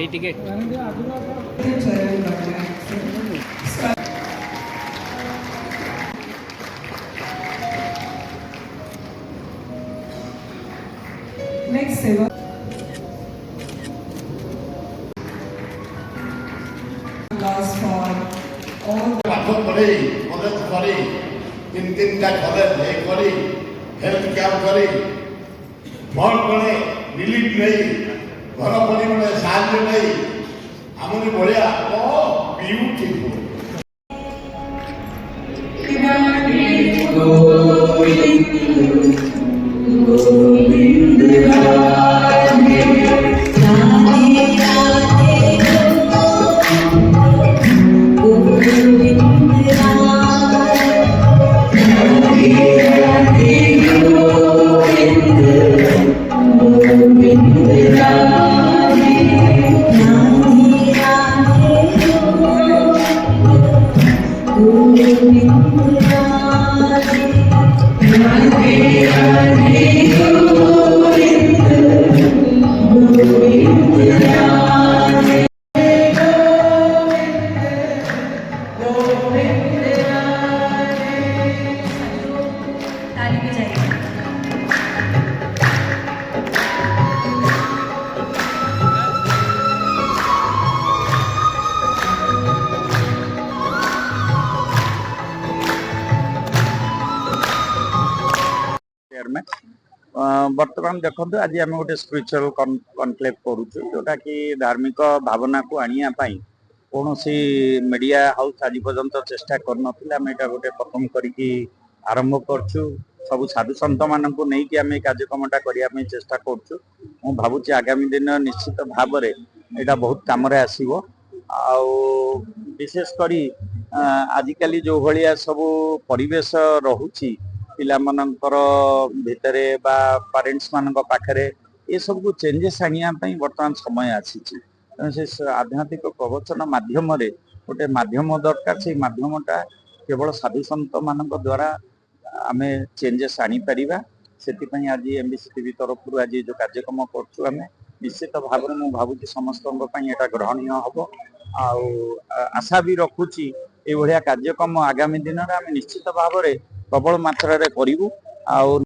Ticket Next सेवा last for all ପାଠ ପଢ଼େଇ କଲେଜ କରି ତିନିଟା କଲେଜ କରି ହେଲ୍ଥ କ୍ୟାମ୍ପ କରି ବ୍ଲଡ ବଳେ ରିଲିଫ ନେଇ ଘର ପରିମାଣରେ ସାହାଯ୍ୟ ନେଇ ଆମରି ଭଳିଆ ବିୟୁଟିଫୁଲ बर्तमान देखो आज आम गोटे स्पिरिचुअल कनक्लेव करूँ जोटा कि धार्मिक भावना को आने कौन सी मीडिया हाउस आज पर्यंत चेष्टा करम गोटे प्रथम करके आरंभ करछु सब साधु सन्त मान नहीं कि आम कार्यक्रमटा करने चेष्टा करुँ भावुँ आगामी दिन निश्चित भाव में यहाँ बहुत कम आसो विशेषकर आजिकल जो भाया सब परिवेश रोची पिला मानकर भितरे बा पेरेंट्स मान पाखरे ये सब को चेंजेस आने बर्तमान समय आसी से आध्यात्मिक प्रवचन माध्यम गोटे माध्यम दरकार से माध्यमटा केवल साधु सन्त मान द्वारा आम चेंजेस आनीपर से आज एमबीसी टीवी तरफ आज जो कार्यक्रम करूँ आम निश्चित भाव में मुझे समस्त यहाँ ग्रहणीय हम आशा भी रखुची ये कार्यक्रम आगामी दिन में आम निश्चित भाव में प्रबल मात्रा करूँ।